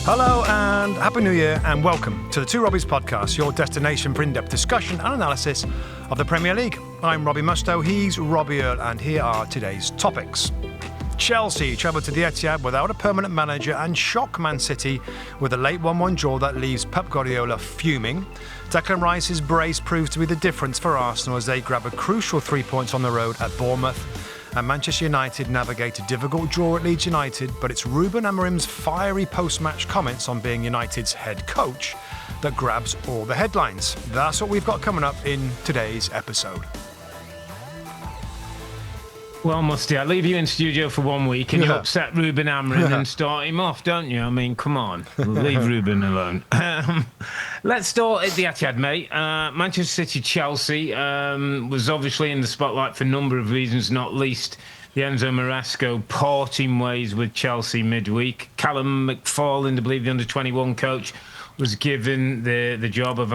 Hello and Happy New Year and welcome to the Two Robbies Podcast, your destination for in-depth discussion and analysis of the Premier League. I'm Robbie Mustoe, he's Robbie Earle, and here are today's topics. Chelsea travel to the Etihad without a permanent manager and shock Man City with a late 1-1 draw that leaves Pep Guardiola fuming. Declan Rice's brace proves to be the difference for Arsenal as they grab a crucial 3 points on the road at Bournemouth. And Manchester United navigate a difficult draw at Leeds United, but it's Ruben Amorim's fiery post-match comments on being United's head coach that grabs all the headlines. That's what we've got coming up in today's episode. Well, Mustoe, I leave you in studio for 1 week and you upset Ruben Amorim and start him off, don't you? I mean, come on, leave Ruben alone. Let's start at the Etihad, mate. Manchester City, Chelsea was obviously in the spotlight for a number of reasons, not least the Enzo Maresco parting ways with Chelsea midweek. Callum McFarland, I believe the under-21 coach, was given the job of,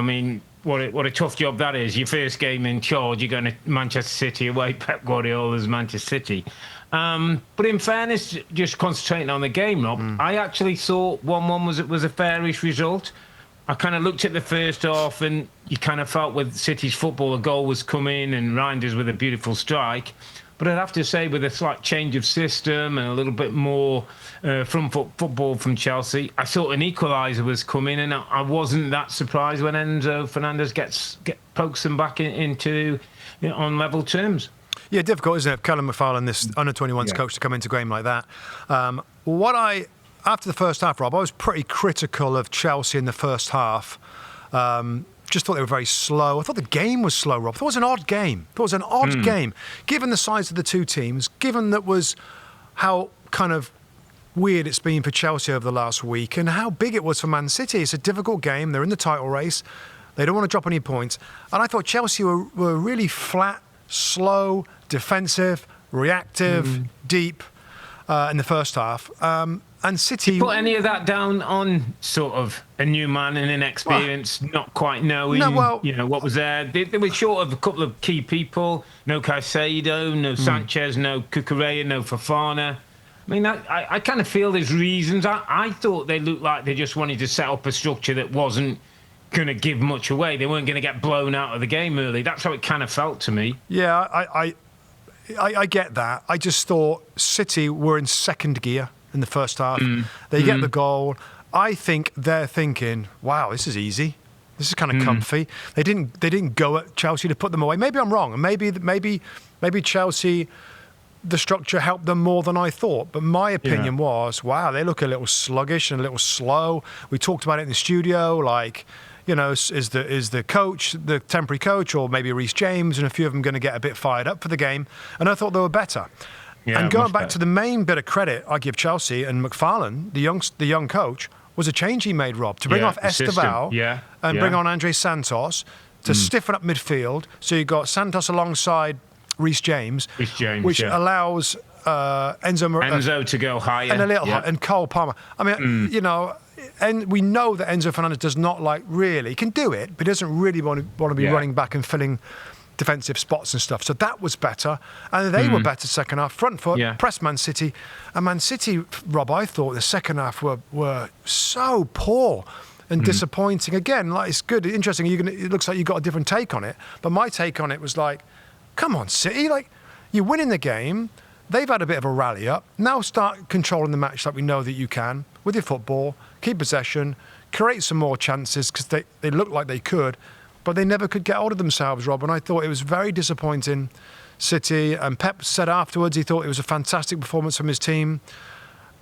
what a tough job that is. Your first game in charge, you're going to Manchester City away, Pep Guardiola's Manchester City. But in fairness, just concentrating on the game, Rob, I actually thought 1-1 was a fairish result. I kind of looked at the first half and you kind of felt with City's football, a goal was coming and Reinders with a beautiful strike. But I'd have to say with a slight change of system and a little bit more front foot football from Chelsea, I thought an equalizer was coming and I wasn't that surprised when Enzo Fernandez pokes them back into on level terms. Yeah, difficult, isn't it? Callum McFarland, this under-21s coach, to come into a game like that. After the first half, Rob, I was pretty critical of Chelsea in the first half. Just thought they were very slow. I thought the game was slow, Rob. I thought it was an odd game. Game. Given the size of the two teams, given that was how kind of weird it's been for Chelsea over the last week and how big it was for Man City. It's a difficult game. They're in the title race. They don't want to drop any points. And I thought Chelsea were really flat, slow, defensive, reactive, deep in the first half. And City... Put any of that down on sort of a new man and inexperience, not quite knowing what was there. They were short of a couple of key people. No Caicedo, no Sanchez, no Cucurella, no Fofana. I kind of feel there's reasons. I thought they looked like they just wanted to set up a structure that wasn't going to give much away. They weren't going to get blown out of the game early. That's how it kind of felt to me. Yeah, I get that. I just thought City were in second gear in the first half. They get the goal. I think they're thinking, wow, this is easy. This is kind of comfy. They didn't go at Chelsea to put them away. Maybe I'm wrong. And maybe Chelsea, the structure helped them more than I thought. But my opinion was, wow, they look a little sluggish and a little slow. We talked about it in the studio, like, is the coach, the temporary coach, or maybe Reece James, and a few of them going to get a bit fired up for the game. And I thought they were better. Yeah, and going back to the main bit of credit I give Chelsea and McFarland, the young coach, was a change he made, Rob, to bring off Esteval and bring on Andre Santos to stiffen up midfield. So you got Santos alongside Reece James, which allows Enzo to go higher and and Cole Palmer. And we know that Enzo Fernandez does not he can do it, but he doesn't really want to be running back and filling defensive spots and stuff. So that was better. And they were better second half. Front foot, pressed Man City. And Man City, Rob, I thought the second half were so poor and disappointing. Again, it's good, interesting. It looks like you got a different take on it. But my take on it was come on, City. You're winning the game. They've had a bit of a rally up. Now start controlling the match like we know that you can with your football. Keep possession. Create some more chances because they look like they could. But they never could get hold of themselves, Rob. And I thought it was very disappointing, City. And Pep said afterwards he thought it was a fantastic performance from his team,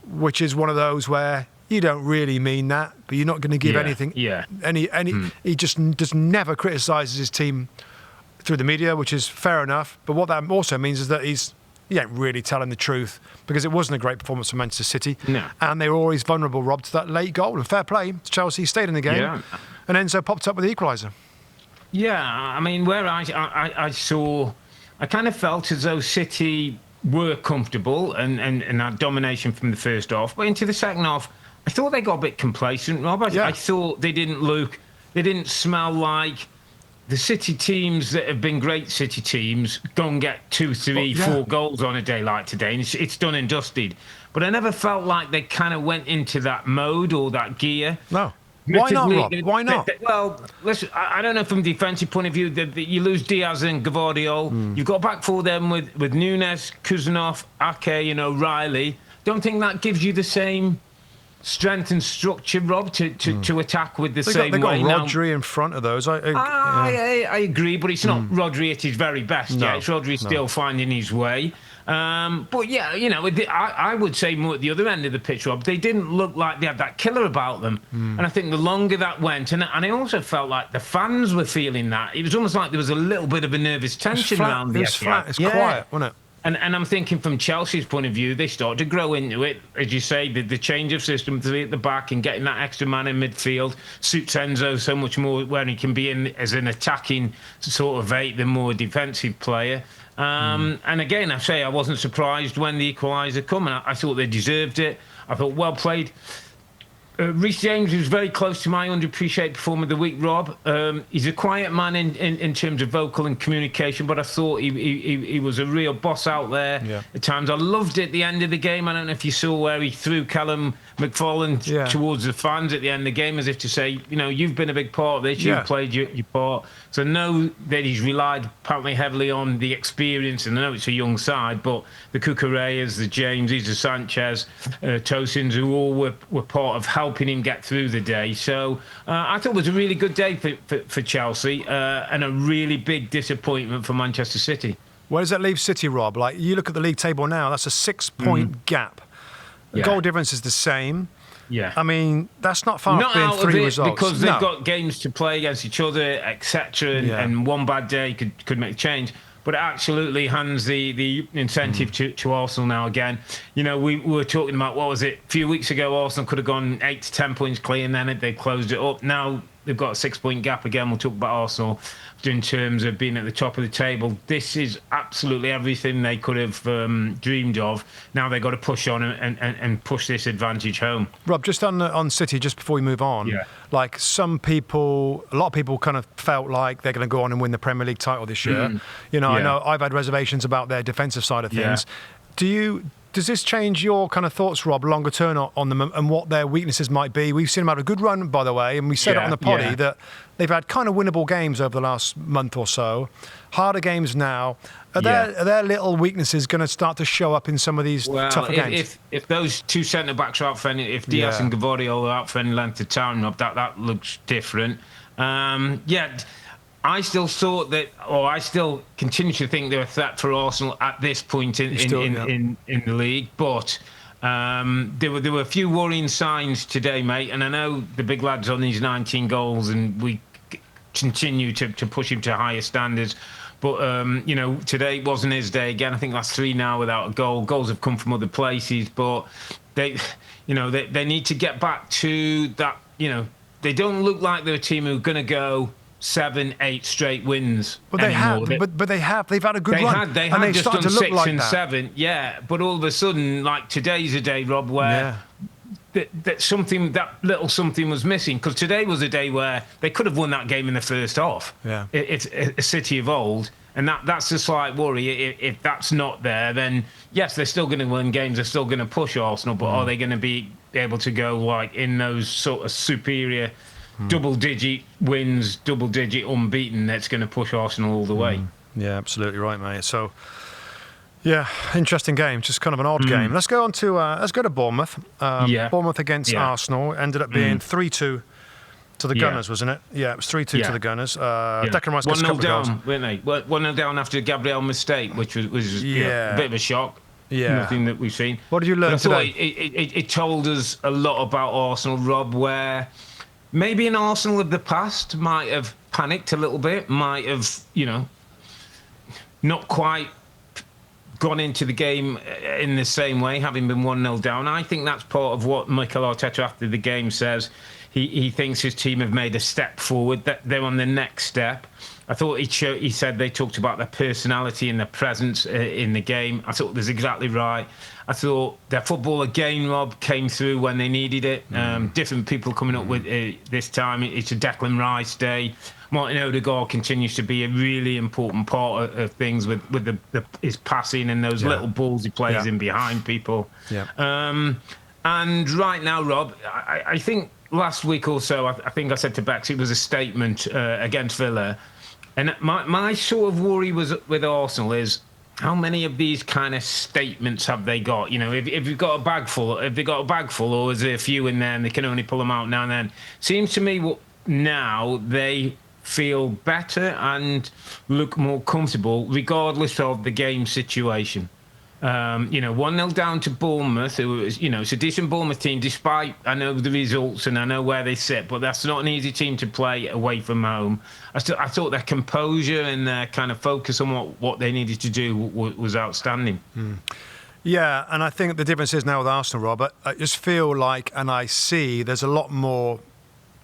which is one of those where you don't really mean that, but you're not going to give anything. He just never criticises his team through the media, which is fair enough. But what that also means is that he ain't really telling the truth because it wasn't a great performance from Manchester City. No. And they were always vulnerable, Rob, to that late goal. And fair play, Chelsea stayed in the game. Yeah. And Enzo popped up with the equaliser. Yeah, where I saw, I kind of felt as though City were comfortable and had domination from the first half. But into the second half, I thought they got a bit complacent, Rob. I thought they didn't smell like the City teams that have been great City teams go and get 2, 3, 4 goals on a day like today, and it's done and dusted. but I never felt like they kind of went into that mode or that gear. No. Why not, Rob? Why not? Well, listen, I don't know from a defensive point of view. You lose Diaz and Gvardiol. You've got back four them with Nunes, Kuzanov, Ake, and O'Reilly. Don't think that gives you the same strength and structure, Rob, to attack with the same way. They've got Rodri in front of those. I agree, but it's not Rodri at his very best yet. It's Rodri still finding his way. But yeah, I would say more at the other end of the pitch, Rob. They didn't look like they had that killer about them. And I think the longer that went, and I also felt like the fans were feeling that. It was almost like there was a little bit of a nervous tension around the Etihad. It's quiet, wasn't it? And I'm thinking from Chelsea's point of view, they started to grow into it. As you say, the change of system, three at the back and getting that extra man in midfield suits Enzo so much more when he can be in as an attacking sort of eight than more defensive player. And again, I say I wasn't surprised when the equaliser come. And I thought they deserved it. I thought, well played. Reece James was very close to my underappreciated performer of the week, Rob. He's a quiet man in terms of vocal and communication, but I thought he was a real boss out there at times. I loved it at the end of the game. I don't know if you saw where he threw Callum McFarlane towards the fans at the end of the game, as if to say, you've been a big part of this, you've played your part. So I know that he's relied apparently heavily on the experience, and I know it's a young side, but the Cucureas, the Jameses, the Sanchez, Tosins, who all were part of helping him get through the day. So I thought it was a really good day for Chelsea and a really big disappointment for Manchester City. Where does that leave City, Rob? Like, you look at the league table now, that's a 6-point gap. The goal difference is the same. Yeah, I mean, that's not far off being three results. Because they've got games to play against each other, etc. And one bad day could make a change. But it absolutely hands the incentive to Arsenal now again. We were talking about, what was it, a few weeks ago, Arsenal could have gone 8 to 10 points clear and then they closed it up. Now they've got a 6-point gap again. We'll talk about Arsenal in terms of being at the top of the table. This is absolutely everything they could have dreamed of. Now they've got to push on and push this advantage home. Rob, just on City, just before we move on, like a lot of people kind of felt like they're going to go on and win the Premier League title this year. I know I've had reservations about their defensive side of things. Does this change your kind of thoughts, Rob, longer term on them and what their weaknesses might be? We've seen them have a good run, by the way, and we said it on the poddy that they've had kind of winnable games over the last month or so. Harder games now. Are their little weaknesses going to start to show up in some of these tougher games? If those two centre-backs are out for any, if Diaz and Gvardiol are out for any length of time, Rob, that looks different. I still thought that, or I still continue to think they're a threat for Arsenal at this point in the league. But there were a few worrying signs today, mate. And I know the big lad's on these 19 goals, and we continue to push him to higher standards. But today wasn't his day again. I think that's 3 now without a goal. Goals have come from other places, but they need to get back to that. They don't look like they're a team who are going to go 7-8 straight wins. But they have. They've had a good run. They had just done 6 and 7. Yeah, but all of a sudden, like today's a day, Rob, where that little something was missing. Because today was a day where they could have won that game in the first half. Yeah, it's a City of old, and that's a slight worry. If that's not there, then yes, they're still going to win games. They're still going to push Arsenal, but are they going to be able to go like in those sort of superior double-digit wins, double-digit unbeaten, that's going to push Arsenal all the way? Yeah, absolutely right, mate. So, yeah, interesting game. Just kind of an odd game. Let's go to Bournemouth. Bournemouth against Arsenal ended up being 3-2 to the Gunners, wasn't it? Yeah, it was 3-2 to the Gunners. Declan Rice got a couple of goals. 1-0 down, weren't they? 1-0 down after Gabriel mistake, which was a bit of a shock. Yeah. Nothing that we've seen. What did you learn today? It told us a lot about Arsenal, Rob, where maybe an Arsenal of the past might have panicked a little bit, might have, not quite gone into the game in the same way, having been 1-0 down. I think that's part of what Mikel Arteta after the game says. he thinks his team have made a step forward, that they're on the next step. I thought he said they talked about their personality and their presence in the game. I thought that's exactly right. I thought their football again, Rob, came through when they needed it. Different people coming up with this time. It's a Declan Rice day. Martin Odegaard continues to be a really important part of things with his passing and those little balls he plays in behind people. And right now, Rob, I think last week or so, I think I said to Bex, it was a statement against Villa. And my sort of worry with Arsenal is how many of these kind of statements have they got? You know, if you've got a bag full, or is there a few in there and they can only pull them out now and then? Seems to me now they feel better and look more comfortable regardless of the game situation. 1-0 down to Bournemouth. It was, it's a decent Bournemouth team, despite I know the results and I know where they sit, but that's not an easy team to play away from home. I thought their composure and their kind of focus on what they needed to do was outstanding. Yeah, and I think the difference is now with Arsenal, Robert, I just feel like, and I see, there's a lot more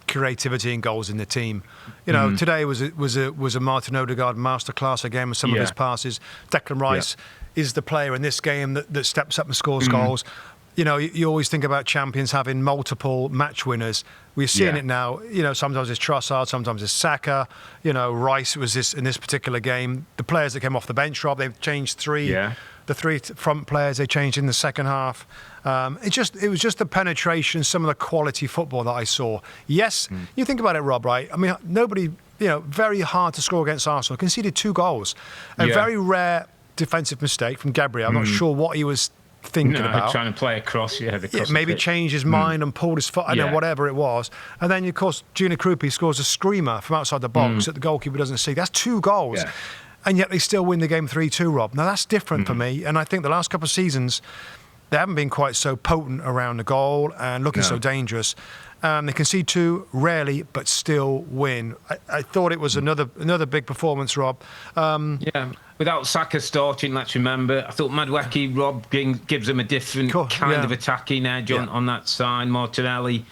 creativity and goals in the team. Today was a Martin Odegaard masterclass again with some of his passes. Declan Rice is the player in this game that steps up and scores goals. You always think about champions having multiple match winners. We're seeing it now. Sometimes it's Trossard, sometimes it's Saka. Rice was in this particular game. The players that came off the bench, Rob, they've changed three. The three front players they changed in the second half. It was just the penetration, some of the quality football that I saw. Yes, you think about it, Rob, right? I mean, nobody, very hard to score against Arsenal. Conceded 2 goals. A very rare defensive mistake from Gabriel. I'm not sure what he was thinking about. Trying to play across, maybe changed his mind and pulled his foot, whatever it was. And then, of course, Gina Krupi scores a screamer from outside the box that the goalkeeper doesn't see. That's 2 goals. Yeah. And yet they still win the game 3-2, Rob. Now, that's different for me. And I think the last couple of seasons, they haven't been quite so potent around the goal and looking so dangerous. They concede 2 rarely, but still win. I thought it was another big performance, Rob. Without Saka starting, let's remember, I thought Matchweek, Rob, gives them a different kind of attacking edge on that side. Martinelli,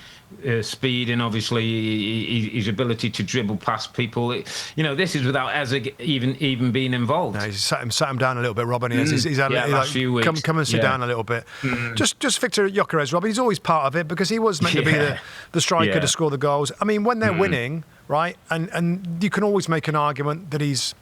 speed, and obviously his ability to dribble past people. This is without Eze even being involved. No, he's sat him down a little bit, Rob, and he's had last few weeks. Come and sit down a little bit. Just Victor Gyökeres, Rob, he's always part of it because he was meant to be the striker to score the goals. I mean, when they're winning, right, and you can always make an argument that he's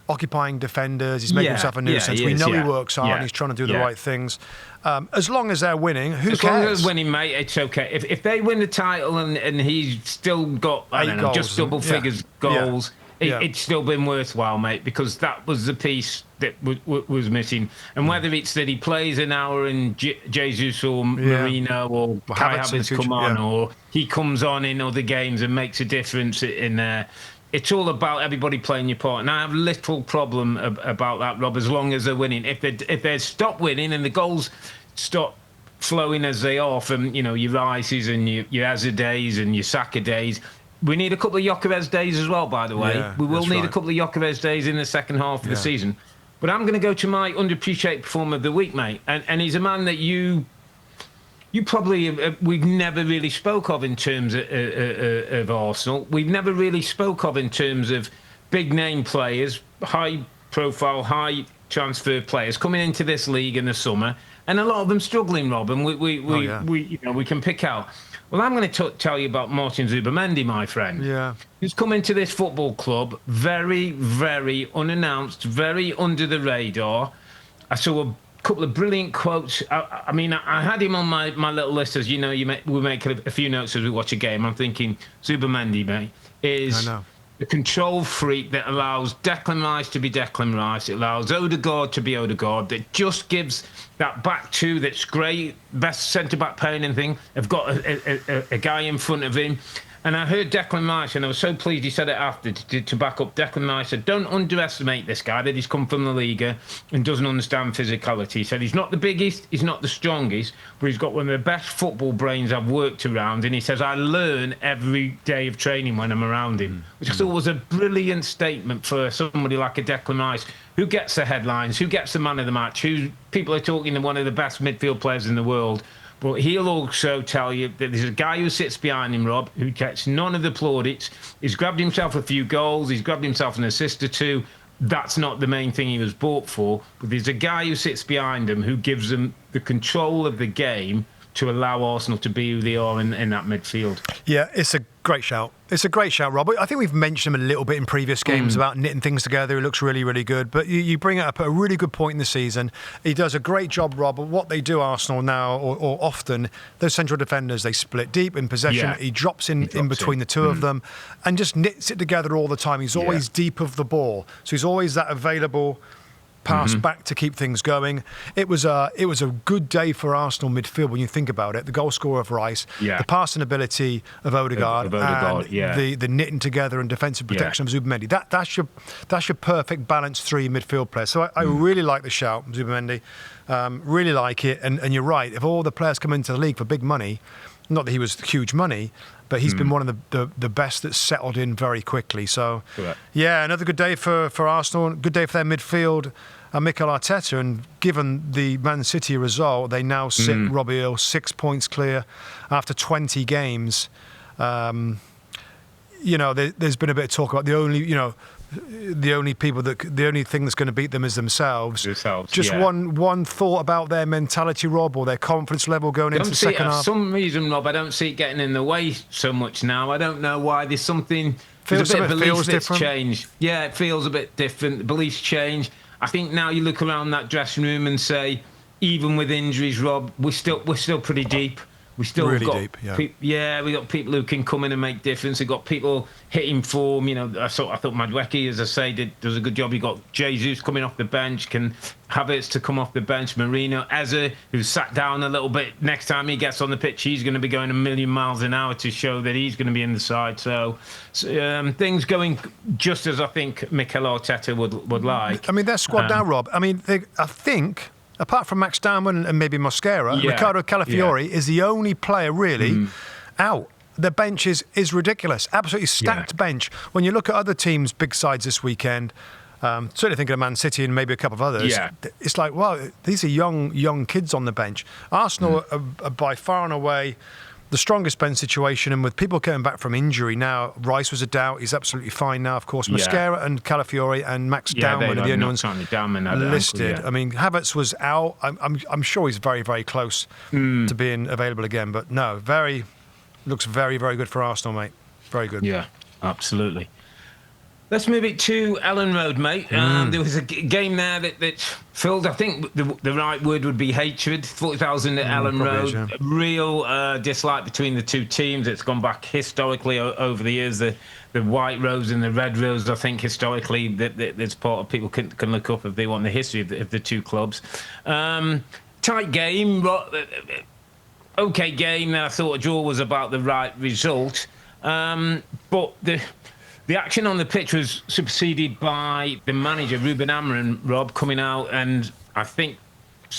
occupying defenders, he's making himself a nuisance. We know he works hard and he's trying to do the right things. As long as they're winning, who cares? As long as they're winning, mate, it's okay. If they win the title and he's still got, just double figures goals, it's still been worthwhile, mate, because that was the piece that was missing. And whether it's that he plays an hour and Jesus or Marino or Kai Havertz come on, or he comes on in other games and makes a difference in there, it's all about everybody playing your part. And I have little problem about that, Rob, as long as they're winning. If they stop winning and the goals stop flowing as they are from, your Rices and your Eze days and your Saka days, we need a couple of Gyökeres days as well, by the way. We will need a couple of Gyökeres days in the second half of the season. But I'm going to go to my underappreciated performer of the week, mate. And he's a man that you probably we've never really spoke of in terms of Arsenal. We've never really spoke of in terms of big name players, high profile, high transfer players coming into this league in the summer, and a lot of them struggling, Rob. And we can pick out. Well, I'm going to tell you about Martin Zubimendi, my friend. Yeah, he's come into this football club very, very unannounced, very under the radar. I saw a couple of brilliant quotes. I mean, I had him on my little list, as you know. We make a few notes as we watch a game. I'm thinking Zubimendi, mate, is the control freak that allows Declan Rice to be Declan Rice. It allows Odegaard to be Odegaard. That just gives that back two that's great, best centre-back pairing and thing. They've got a guy in front of him. And I heard Declan Rice, and I was so pleased he said it after to back up. Declan Rice said, don't underestimate this guy, that he's come from the Liga and doesn't understand physicality. He said he's not the biggest, he's not the strongest, but he's got one of the best football brains I've worked around. And he says, I learn every day of training when I'm around him, which I thought was a brilliant statement for somebody like a Declan Rice, who gets the headlines, who gets the man of the match, who people are talking to one of the best midfield players in the world. but he'll also tell you that there's a guy who sits behind him, Rob, who gets none of the plaudits. He's grabbed himself a few goals. He's grabbed himself an assist or two. That's not the main thing he was bought for. But there's a guy who sits behind him who gives them the control of the game to allow Arsenal to be who they are in that midfield. Yeah, it's a great shout. It's a great shout, Rob. I think we've mentioned him a little bit in previous games about knitting things together. He looks really, really good. But you bring it up at a really good point in the season. He does a great job, Rob. But what they do, Arsenal now, or often, those central defenders, they split deep in possession. Yeah. He drops in between the two of them and just knits it together all the time. He's always deep of the ball. So he's always that available pass back to keep things going. It was a good day for Arsenal midfield when you think about it. The goal scorer of Rice, the passing ability of Odegaard, and the knitting together and defensive protection of Zubimendi. That's your perfect balanced three midfield players. So I really like the shout, Zubimendi. Really like it. And you're right. If all the players come into the league for big money, not that he was huge money, but he's been one of the best that's settled in very quickly. So, another good day for Arsenal. Good day for their midfield. Mikel Arteta, and given the Man City result, they now sit Robbie Earle 6 points clear after 20 games. There's been a bit of talk about the only thing that's going to beat them is themselves. Just one thought about their mentality, Rob, or their confidence level going into the second half. For some reason, Rob, I don't see it getting in the way so much now. I don't know why. There's a bit of belief that's changed. Yeah, it feels a bit different. The beliefs change. I think now you look around that dressing room and say, even with injuries, Rob, we're still pretty deep. We still really got deep, we got people who can come in and make difference. We've got people hitting form. I thought Matchweek, as I say, does a good job. You got Jesus coming off the bench, can Havertz to come off the bench, Marino, Eze, who's sat down a little bit. Next time he gets on the pitch, he's going to be going a million miles an hour to show that he's going to be in the side. So things going just as I think Mikel Arteta would like. I mean, their squad now, Rob. I mean, I think, apart from Max Darman and maybe Mosquera, Ricardo Calafiori is the only player really out. The bench is ridiculous. Absolutely stacked bench. When you look at other teams' big sides this weekend, certainly thinking of Man City and maybe a couple of others, it's like, wow, these are young kids on the bench. Arsenal are by far and away the strongest bench situation, and with people coming back from injury now, Rice was a doubt. He's absolutely fine now, of course. Mosquera and Calafiori and Max Darman are the only ones listed. I mean, Havertz was out. I'm sure he's very, very close to being available again. But no, looks very, very good for Arsenal, mate. Very good. Yeah, absolutely. Let's move it to Elland Road, mate. There was a game there that filled, I think the right word would be hatred. 40,000 at Elland Road. Real dislike between the two teams. It's gone back historically over the years. The white rose and the red rose, I think historically, there's part of people can look up if they want the history of the two clubs. Tight game. Okay game. I thought a draw was about the right result. But the action on the pitch was superseded by the manager, Ruben Amorim, Rob, coming out and I think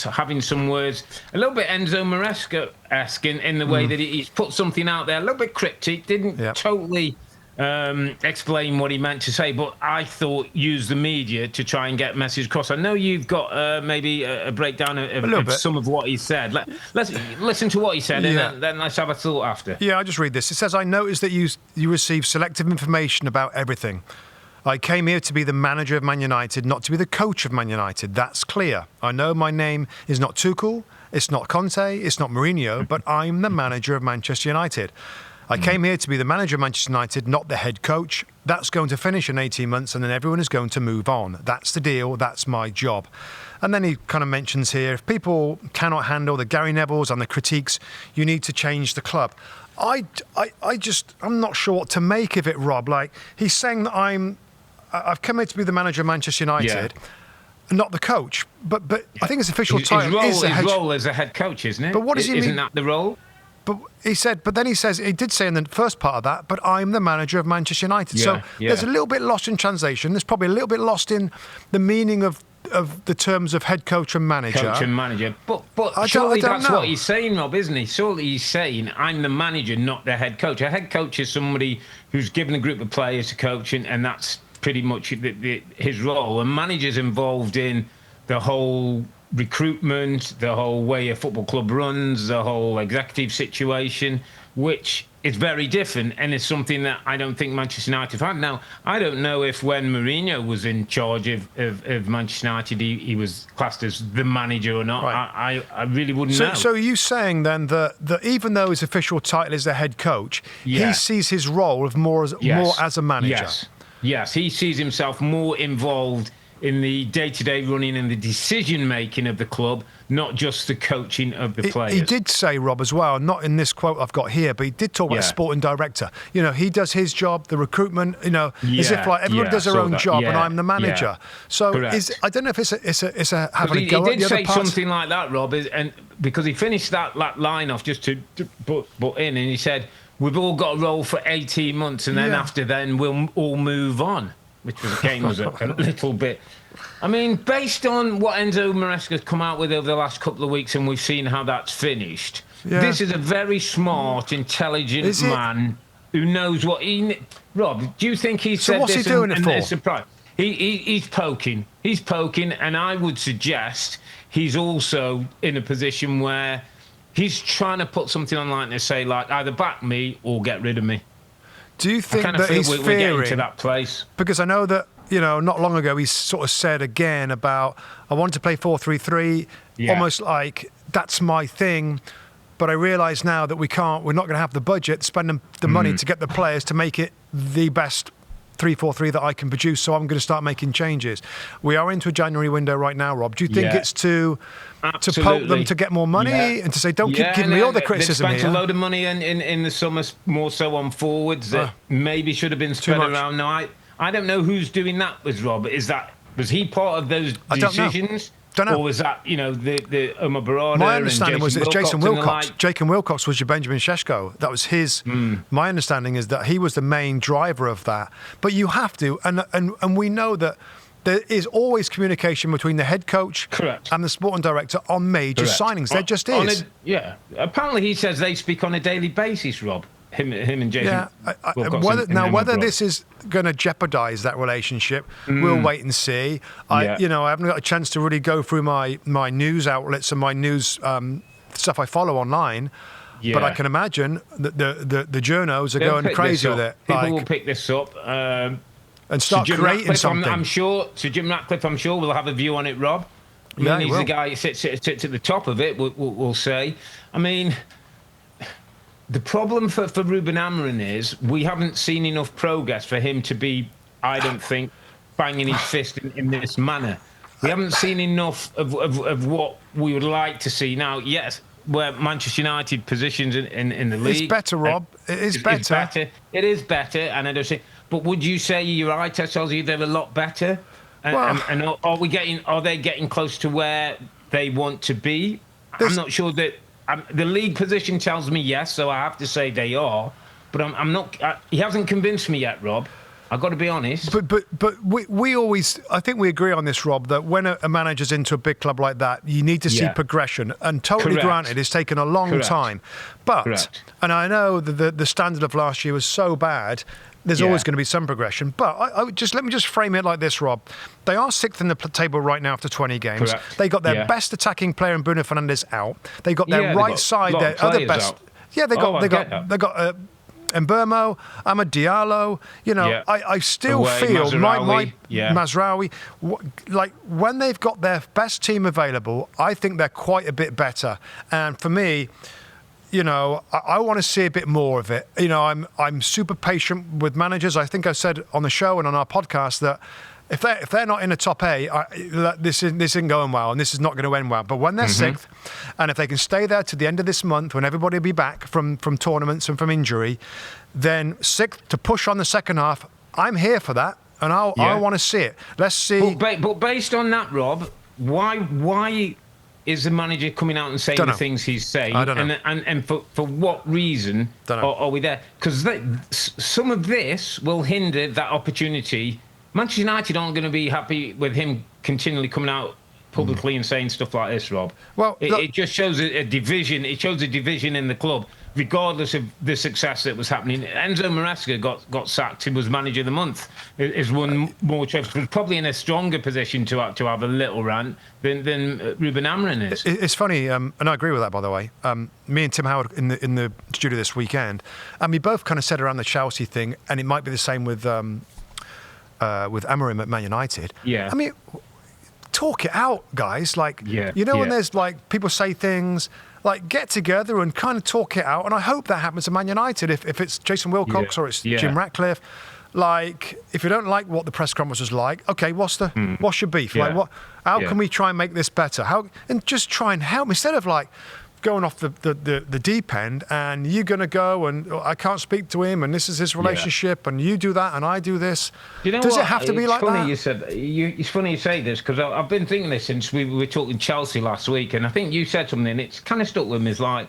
having some words, a little bit Enzo Maresca-esque in the way that he's put something out there, a little bit cryptic, didn't totally explain what he meant to say, but I thought use the media to try and get a message across. I know you've got maybe a breakdown of some of what he said. Let's listen to what he said and then let's have a thought after. Yeah, I'll just read this. It says, I noticed that you receive selective information about everything. I came here to be the manager of Man United, not to be the coach of Man United. That's clear. I know my name is not Tuchel, it's not Conte, it's not Mourinho, but I'm the manager of Manchester United. I came here to be the manager of Manchester United, not the head coach. That's going to finish in 18 months and then everyone is going to move on. That's the deal. That's my job. And then he kind of mentions here, if people cannot handle the Gary Nevilles and the critiques, you need to change the club. I'm not sure what to make of it, Rob. Like, he's saying that I've come here to be the manager of Manchester United. Not the coach, but I think his official title is his role as a head coach, isn't it? But what does he mean? Isn't that the role? But then he did say in the first part of that, but I'm the manager of Manchester United. There's a little bit lost in translation. There's probably a little bit lost in the meaning of the terms of head coach and manager. Coach and manager. But surely that's what he's saying, Rob, isn't he? Surely he's saying, I'm the manager, not the head coach. A head coach is somebody who's given a group of players to coach, and that's pretty much his role. And manager's involved in the whole recruitment, the whole way a football club runs, the whole executive situation, which is very different, and it's something that I don't think Manchester United have had. Now, I don't know if when Mourinho was in charge of Manchester United, he was classed as the manager or not. Right. I really wouldn't know. So are you saying then that even though his official title is the head coach, he sees his role more as a manager? Yes, he sees himself more involved in the day-to-day running and the decision-making of the club, not just the coaching of the players. He did say, Rob, as well, not in this quote I've got here, but he did talk about a sporting director. You know, he does his job, the recruitment, as if like everybody does their own job and I'm the manager. So I don't know if it's a having a go at the other part. He did say something like that, Rob, and because he finished that line off just to butt in, and he said, we've all got a role for 18 months, and then after then we'll all move on. Which was, again, was a little bit... I mean, based on what Enzo Maresca's come out with over the last couple of weeks, and we've seen how that's finished, this is a very smart, intelligent man who knows what he... Rob, do you think he said what's this he doing it for? Surprise? He's poking. He's poking, and I would suggest he's also in a position where he's trying to put something online to say, like, either back me or get rid of me. Do you think that he's fearing... We're getting to that place. Because I know that, not long ago he sort of said again about, I want to play 4-3-3, almost like that's my thing, but I realise now that we're not going to have the budget, spend the money to get the players to make it the best 3-4-3 that I can produce, so I'm going to start making changes. We are into a January window right now, Rob. Do you think it's to poke them to get more money and to say, don't keep giving me all the criticism here? They spent a load of money in the summer, more so on forwards, that maybe should have been spread around. Now, I don't know who's doing that with Rob. Was he part of those decisions? Don't know. Or was that, the Omar Barada? My understanding was it's Jason Wilcox. Jason Wilcox was your Benjamin Šeško. That was his. My understanding is that he was the main driver of that. But you have to, and we know that there is always communication between the head coach and the sporting director on major signings. There just is. Apparently he says they speak on a daily basis, Rob. Him and Jason. Whether this is going to jeopardise that relationship, we'll wait and see. I haven't got a chance to really go through my news outlets and my news stuff I follow online. Yeah. But I can imagine that the journos are going crazy with it. People will pick this up and start creating something. I'm sure. So Jim Ratcliffe, I'm sure, will have a view on it, Rob. He's the guy who sits at the top of it. We'll say. I mean. The problem for Ruben Amorim is we haven't seen enough progress for him to be, I don't think, banging his fist in this manner. We haven't seen enough of what we would like to see. Now, yes, where Manchester United positions in the league... It's better, Rob. It is better. It is better, and I don't say... But would you say your eye test tells you they're a lot better? And are they getting close to where they want to be? I'm not sure that... the league position tells me yes, so I have to say they are. But I'm not. He hasn't convinced me yet, Rob. I've got to be honest. But we always, I think we agree on this, Rob, that when a manager's into a big club like that, you need to see progression. And totally granted, it's taken a long time. But, and I know that the standard of last year was so bad, there's always going to be some progression. But let me just frame it like this, Rob. They are sixth in the table right now after 20 games. They got their best attacking player in Bruno Fernandes out. They got their right side, their other best. Out. Yeah, they got Mbeumo, Amad Diallo. I still feel Mazraoui. Like when they've got their best team available, I think they're quite a bit better. And for me, I want to see a bit more of it. I'm super patient with managers. I think I said on the show and on our podcast that if they're not in the top 8, this isn't going well, and this is not going to end well. But when they're sixth, and if they can stay there to the end of this month, when everybody will be back from tournaments and from injury, then sixth to push on the second half, I'm here for that, and I want to see it. Let's see. But based on that, Rob, why is the manager coming out and saying the things he's saying? I don't know. And for what reason are we there? Because some of this will hinder that opportunity. Manchester United aren't going to be happy with him continually coming out publicly and saying stuff like this, Rob. Well, it just shows a division. It shows a division in the club, regardless of the success that was happening. Enzo Maresca got sacked. He was manager of the month. Has won more trophies. Was probably in a stronger position to have a little rant than Ruben Amorim is. It's funny, and I agree with that, by the way. Me and Tim Howard in the studio this weekend, and we both kind of said around the Chelsea thing, and it might be the same with Amorim at Man United. Yeah. I mean, talk it out, guys. Like, when there's like people say things, like get together and kind of talk it out. And I hope that happens at Man United. If it's Jason Wilcox or it's Jim Ratcliffe, like if you don't like what the press conference was like, okay, what's your beef? Yeah. Like how can we try and make this better? And just try and help instead of like going off the deep end and you're going to go and I can't speak to him and this is his relationship and you do that and I do this. You know Does what? it have to be like that? It's funny you say this because I've been thinking this since we were talking Chelsea last week, and I think you said something. It's kind of stuck with me. It's like,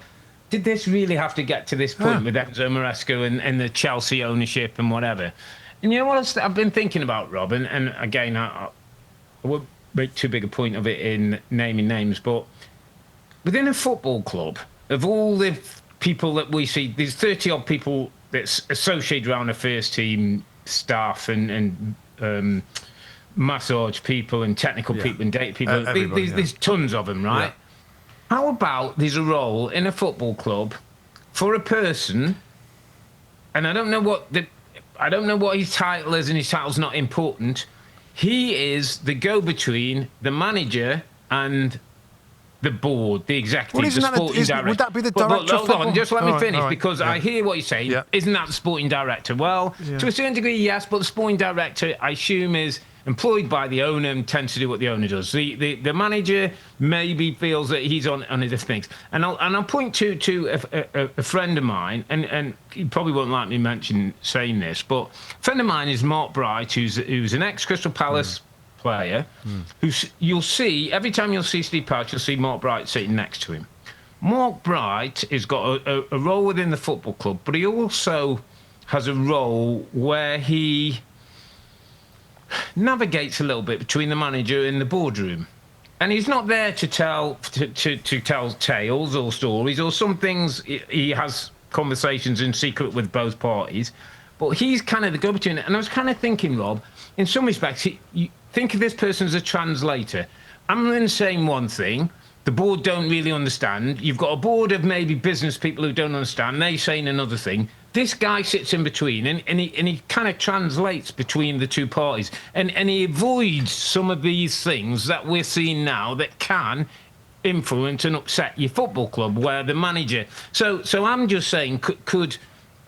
did this really have to get to this point with Enzo Maresca and the Chelsea ownership and whatever? And you know what I've been thinking about, Rob? And again, I won't make too big a point of it in naming names, but within a football club, of all the people that we see, there's 30-odd people that's associated around the first team staff and massage people and technical people and data people. There's tons of them, right? Yeah. How about there's a role in a football club for a person, and I don't know what his title is, and his title's not important. He is the go-between the manager and the board, the executive, the sporting director. Would that be the director of football? Just let me finish, because I hear what you're saying. Yeah. Isn't that the sporting director? Well, to a certain degree, yes, but the sporting director, I assume, is employed by the owner and tends to do what the owner does. The manager maybe feels that he's on his things. And I'll point to a friend of mine, and he probably won't like me saying this, but a friend of mine is Mark Bright, who's an ex-Crystal Palace player, who you'll see every time you'll see Steve Pouch, you'll see Mark Bright sitting next to him. Mark Bright has got a role within the football club, but he also has a role where he navigates a little bit between the manager and the boardroom, and he's not there to tell tales or stories or some things. He has conversations in secret with both parties, but he's kind of the go-between. And I was kind of thinking, Rob, in some respects, you think of this person as a translator. I'm saying one thing, the board don't really understand. You've got a board of maybe business people who don't understand. They're saying another thing. This guy sits in between, and he kind of translates between the two parties, and he avoids some of these things that we're seeing now that can influence and upset your football club, where the manager. So I'm just saying, could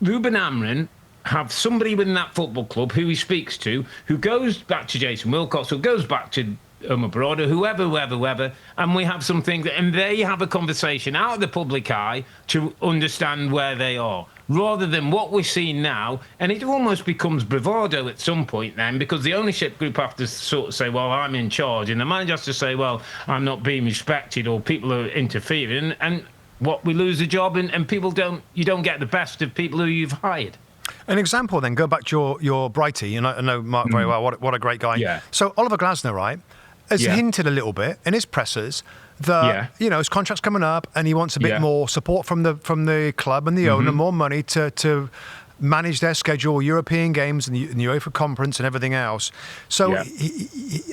Ruben Amorim have somebody within that football club who he speaks to, who goes back to Jason Wilcox, who goes back to Omar Barada, whoever, and we have something, and they have a conversation out of the public eye to understand where they are, rather than what we're seeing now. And it almost becomes bravado at some point then, because the ownership group have to sort of say, well, I'm in charge, and the manager has to say, well, I'm not being respected, or people are interfering, and what, we lose the job, and you don't get the best of people who you've hired. An example then, go back to your Brighty, and I know Mark very well, what a great guy. Yeah. So Oliver Glasner, right, has hinted a little bit in his pressers that his contract's coming up and he wants a bit more support from the club and the owner, more money to manage their schedule, European games and the UEFA Conference and everything else. So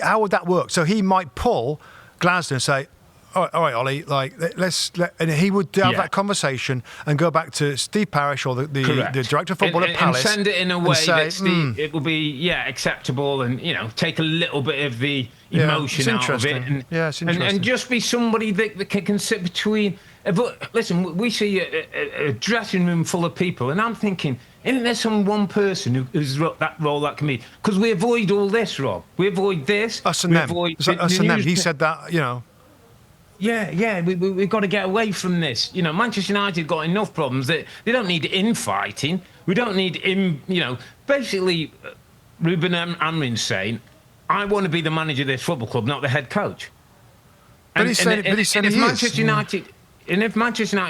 how would that work? So he might pull Glasner and say, all right, Ollie, and he would have that conversation and go back to Steve Parish or the director of football at Palace and send it in a way that it will be acceptable, and take a little bit of the emotion out of it, it's interesting. and just be somebody that can sit between. But listen, we see a dressing room full of people, and I'm thinking, isn't there some one person who's that role that can be? Because we avoid all this, Rob. We avoid this. Us and them. Us and them. He said that, Yeah, we've got to get away from this. Manchester United got enough problems that they don't need infighting. We don't need basically Ruben Amorim saying, I want to be the manager of this football club, not the head coach. And if Manchester United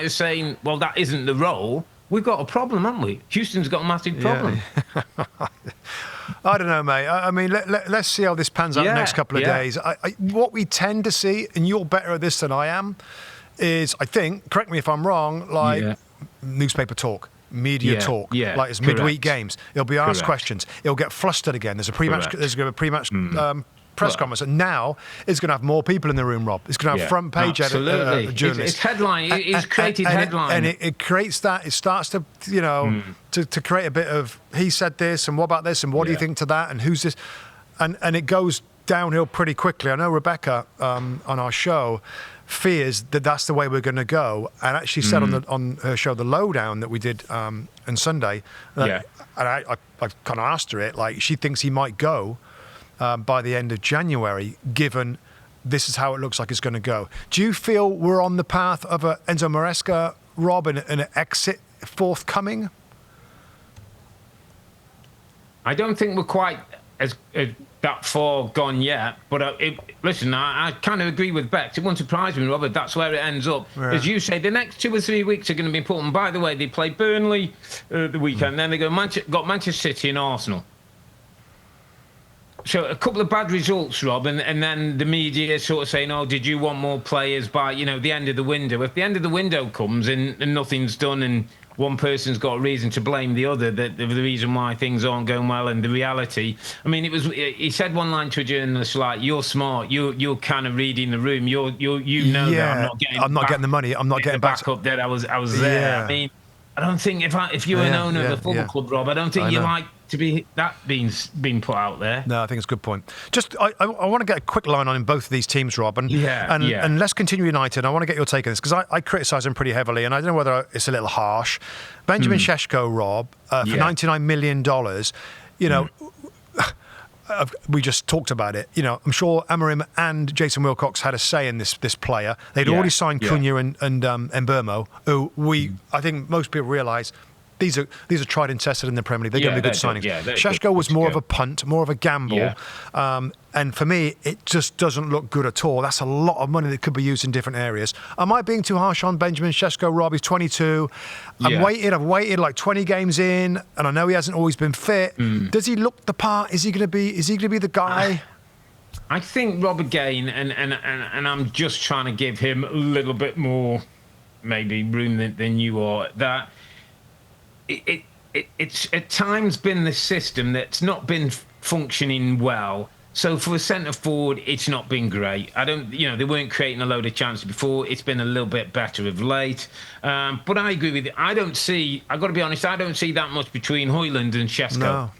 is saying, well, that isn't the role, we've got a problem, haven't we? Houston's got a massive problem. I don't know, mate. I mean, let's see how this pans out the next couple of days. What we tend to see, and you're better at this than I am, is, I think, correct me if I'm wrong, like newspaper talk. Media talk, like it's midweek games. He'll be asked questions. He'll get flustered again. There's a pre-match. There's going to be a pre-match press conference, and now it's going to have more people in the room. Rob, it's going to have front page journalists. It's headline. It's created headline, and it creates that. It starts to to create a bit of he said this and what about this and what do you think to that and who's this, and it goes downhill pretty quickly. I know Rebecca on our show fears that that's the way we're going to go, and actually said on her show The Lowdown that we did on Sunday, and I kind of asked her it, like she thinks he might go by the end of January, given this is how it looks like it's going to go. Do you feel we're on the path of a Enzo Maresca, Rob, and an exit forthcoming? I don't think we're quite as that far gone yet, but listen, I kind of agree with Bex. It won't surprise me, Robert. That's where it ends up. Yeah. As you say, the next 2 or 3 weeks are going to be important. By the way, they play Burnley the weekend, then they got Manchester City and Arsenal. So a couple of bad results, Rob, and then the media sort of saying, "Oh, did you want more players by the end of the window?" If the end of the window comes and nothing's done, and one person's got a reason to blame the other, the reason why things aren't going well, and the reality. I mean, he said one line to a journalist like, "You're smart. You're kind of reading the room. You know that I'm not getting the money. I'm not getting back up there. I was there." Yeah. I mean, I don't think if you're an owner of a football club, Rob, I don't think you like to be that being put out there. No, I think it's a good point. Just I want to get a quick line on in both of these teams, Rob, and let's continue United. I want to get your take on this because I criticise them pretty heavily, and I don't know whether it's a little harsh. Benjamin Šeško, Rob, for $99 million, we just talked about it. I'm sure Amorim and Jason Wilcox had a say in this player. They'd already signed Cunha and Mbeumo, who I think most people realise these are tried and tested in the Premier League. They're going to be good signings. Šeško was more of a punt, more of a gamble. And for me, it just doesn't look good at all. That's a lot of money that could be used in different areas. Am I being too harsh on Benjamin Šeško, Rob? He's 22. I've waited like 20 games in, and I know he hasn't always been fit. Does he look the part? Is he going to be the guy? I think Rob again, and I'm just trying to give him a little bit more maybe room than you are. That it's at times been the system that's not been functioning well. So for a centre forward, it's not been great. They weren't creating a load of chances before. It's been a little bit better of late. But I agree with you. I've got to be honest, I don't see that much between Højlund and Šeško. No.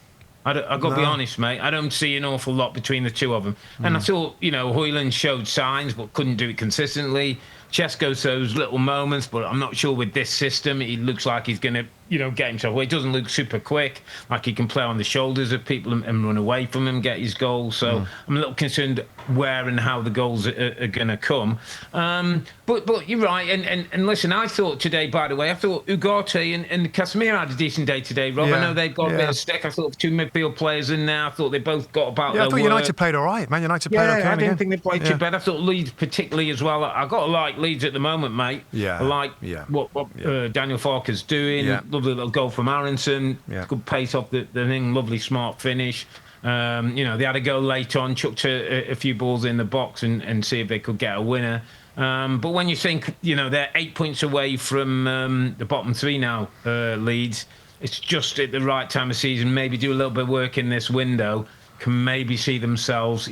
I've got to be honest, mate. I don't see an awful lot between the two of them. And I thought, Højlund showed signs but couldn't do it consistently. Šeško shows little moments, but I'm not sure with this system. He looks like he's going to, get himself away. He doesn't look super quick, like he can play on the shoulders of people and run away from him, get his goals. So I'm a little concerned where and how the goals are going to come. But you're right. And listen, I thought today, by the way, Ugarte and Casemiro had a decent day today, Rob. I know they've got a bit of stick. I thought 2 midfield players in there. I thought they both got about their I thought United played all right. Man United played okay. I didn't think they played too bad. I thought Leeds particularly as well. I got to like Leeds at the moment, mate. I like what Daniel Farke's doing. Lovely little goal from Aronson. Good pace off the thing. Lovely smart finish. They had a go late on, chucked a few balls in the box and see if they could get a winner. But when you think, they're 8 points away from the bottom three now, Leeds, it's just at the right time of season. Maybe do a little bit of work in this window. Can maybe see themselves,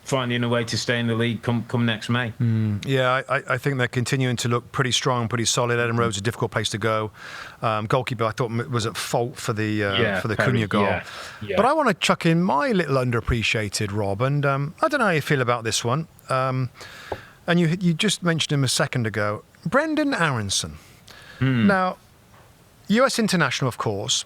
finding a way to stay in the league come next May. I think they're continuing to look pretty strong, pretty solid. Eden Road's a difficult place to go. Goalkeeper, I thought, was at fault for the Cunha goal. But I want to chuck in my little underappreciated, Rob, and I don't know how you feel about this one. And you just mentioned him a second ago, Brendan Aronson. Now, US international, of course.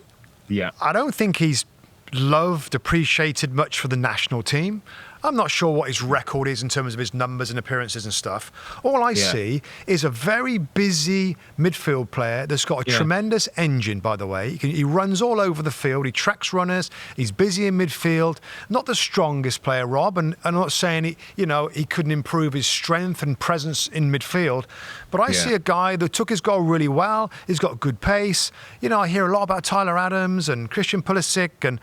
I don't think he's loved, appreciated much for the national team. I'm not sure what his record is in terms of his numbers and appearances and stuff. All I see is a very busy midfield player that's got a tremendous engine, by the way. He runs all over the field. He tracks runners. He's busy in midfield. Not the strongest player, Rob, and I'm not saying he couldn't improve his strength and presence in midfield, but I see a guy that took his goal really well. He's got good pace. I hear a lot about Tyler Adams and Christian Pulisic and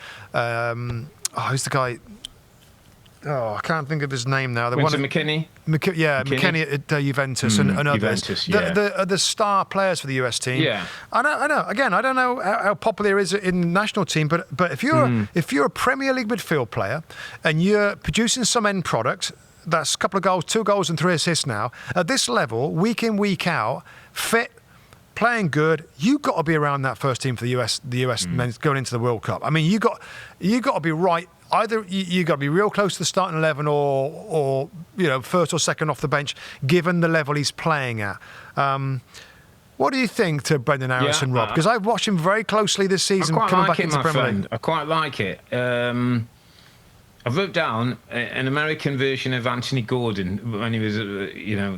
who's the guy? Oh, I can't think of his name now. McKennie? McKennie at Juventus and others. Juventus, the star players for the US team. Yeah. I know. Again, I don't know how popular it is in the national team, but if you're a Premier League midfield player and you're producing some end product, that's a couple of goals, 2 goals and 3 assists now, at this level, week in, week out, fit, playing good, you got to be around that first team for the US men going into the World Cup. I mean, you got to be right. Either you got to be real close to the starting 11 or first or second off the bench, given the level he's playing at. What do you think to Brendan Harrison, Rob? Because I've watched him very closely this season coming back into the Premier League. I quite like it. I wrote down an American version of Anthony Gordon when he was,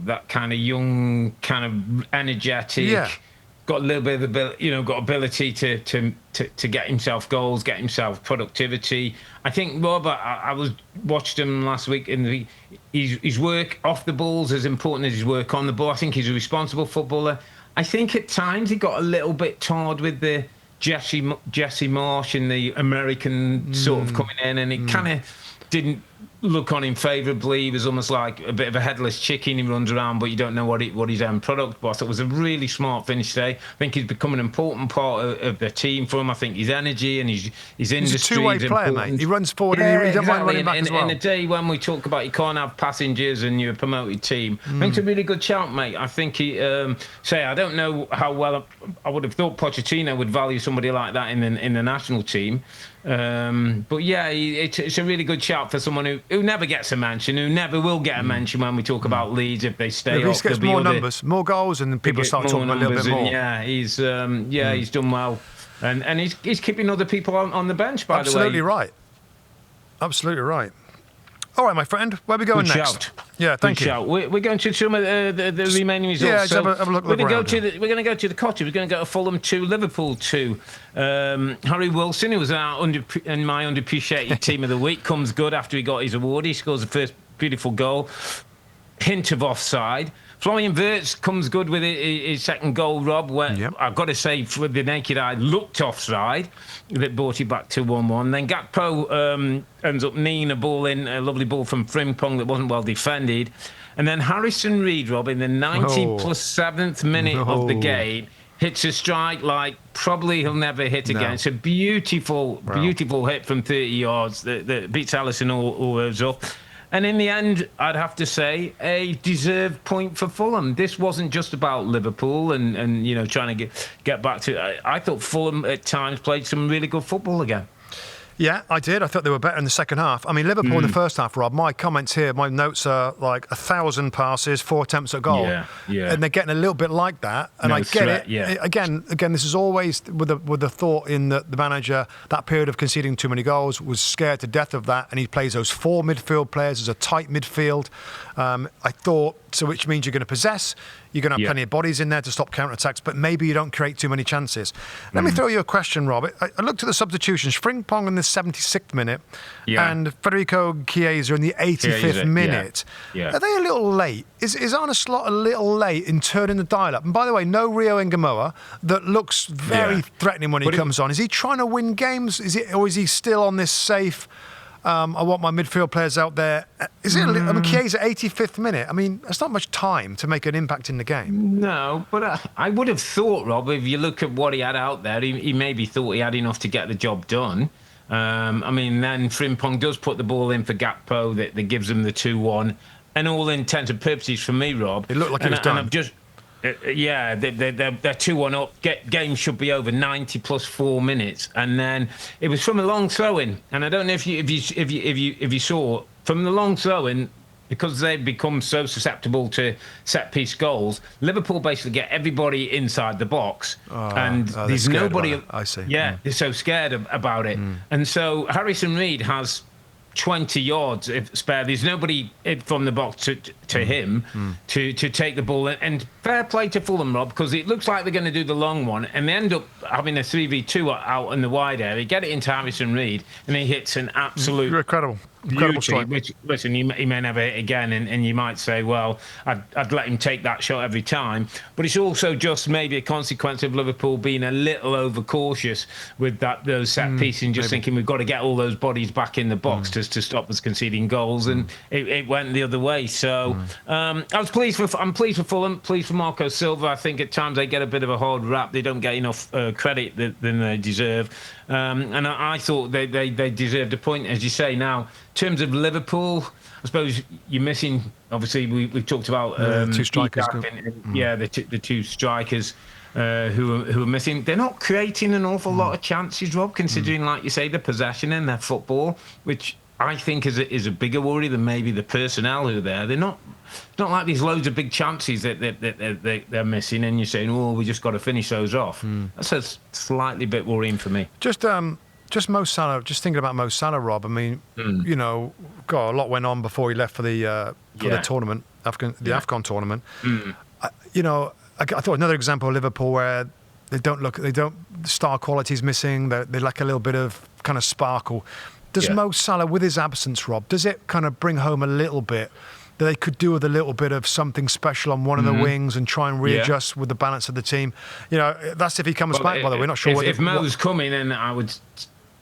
that kind of young, kind of energetic, got a little bit of ability, got ability to get himself goals, get himself productivity. I think Rob, I watched him last week in his work off the ball's as important as his work on the ball. I think he's a responsible footballer. I think at times he got a little bit tarred with the Jesse Marsh and the American sort of coming in, and it kind of didn't look on him favourably. He was almost like a bit of a headless chicken. He runs around, but you don't know what his end product was. It was a really smart finish today. I think he's become an important part of the team for him. I think his energy and his industry. He's a two-way player, mate. He runs forward and he doesn't mind running back as well. In a day when we talk about you can't have passengers and you're a promoted team, I think it's a really good shout, mate. I think he I don't know how well I would have thought Pochettino would value somebody like that in the national team. But yeah, it's a really good shout for someone who never gets a mention, who never will get a mention when we talk about Leeds if they stay up. He gets more numbers, more goals, and people start talking a little bit more. He's done well, and he's keeping other people on the bench. By the way, absolutely right. All right, my friend, where are we going next? Shout. Yeah, thank you. Shout. We're going to some of the remaining results. Yeah, just have a look we're going around. to go to the cottage. We're going to go to Fulham 2, Liverpool 2. Harry Wilson, who was in my underappreciated team of the week, comes good after he got his award. He scores the first beautiful goal. Hint of offside. Florian Wirtz comes good with his second goal, Rob, where I've got to say, for the naked eye, looked offside. That brought it back to 1-1. Then Gakpo ends up kneeing a ball in, a lovely ball from Frimpong that wasn't well defended. And then Harrison Reed, Rob, in the 90 plus 7th minute of the game, hits a strike like probably he'll never hit again. It's a beautiful hit from 30 yards that beats Alisson all those up. And in the end, I'd have to say, a deserved point for Fulham. This wasn't just about Liverpool and trying to get back to... I thought Fulham at times played some really good football again. Yeah, I did. I thought they were better in the second half. I mean, Liverpool in the first half, Rob, my comments here, my notes are like 1,000 passes, 4 attempts at goal. Yeah. And they're getting a little bit like that. And I get it. Yeah. Again, this is always with the thought in that the manager, that period of conceding too many goals, was scared to death of that. And he plays those 4 midfield players as a tight midfield. I thought, so which means you're going to possess. You're going to have plenty of bodies in there to stop counter-attacks, but maybe you don't create too many chances. Let me throw you a question, Rob. I looked at the substitutions. Frimpong in the 76th minute and Federico Chiesa in the 85th minute. Yeah. Are they a little late? Is Arne Slot a little late in turning the dial up? And by the way, no Rio Ngamoa that looks very threatening when he comes on. Is he trying to win games? Or is he still on this safe... I want my midfield players out there. Is it? I mean, Chiesa 85th minute. I mean, that's not much time to make an impact in the game. No, but I would have thought, Rob, if you look at what he had out there, he maybe thought he had enough to get the job done. I mean, then Frimpong does put the ball in for Gakpo that gives them the 2-1. And all intents and purposes for me, Rob. It looked like it was done. And I've just... they're 2-1 up. Game should be over 90 plus 4 minutes, and then it was from a long throw-in. And I don't know if you saw from the long throw-in, because they've become so susceptible to set-piece goals. Liverpool basically get everybody inside the box, and there's nobody. I see. Yeah, they're so scared about it, and so Harrison Reed has 20 yards spare. There's nobody from the box to him to take the ball. And fair play to Fulham, Rob, because it looks like they're going to do the long one, and they end up having a 3v2 out in the wide area. Get it into Harrison Reed, and he hits an absolute incredible strike. Which, listen, he may never hit again, and you might say, well, I'd let him take that shot every time. But it's also just maybe a consequence of Liverpool being a little overcautious with those set pieces and just thinking we've got to get all those bodies back in the box to stop us conceding goals, and it went the other way. So I'm pleased for Fulham, pleased for Marco Silva. I think at times they get a bit of a hard rap. They don't get enough credit than they deserve. And I thought they deserved a point, as you say. Now, in terms of Liverpool, I suppose you're missing. Obviously, we've talked about two strikers. The two strikers who are missing. They're not creating an awful lot of chances, Rob, considering, like you say, the possession in their football, which I think is a bigger worry than maybe the personnel who are there. They're not. It's not like these loads of big chances that they're missing, and you're saying, "Oh, we just got to finish those off." That's a slightly bit worrying for me. Just Mo Salah. Just thinking about Mo Salah, Rob. I mean, you know, God, a lot went on before he left for the tournament, AFCON tournament. You know, I thought another example of Liverpool where the star quality's missing. They lack a little bit of kind of sparkle. Does Mo Salah, with his absence, Rob, does it kind of bring home a little bit that they could do with a little bit of something special on one of the wings and try and readjust with the balance of the team? You know, that's if he comes back, by the way. We're not sure if Mo's coming, then I would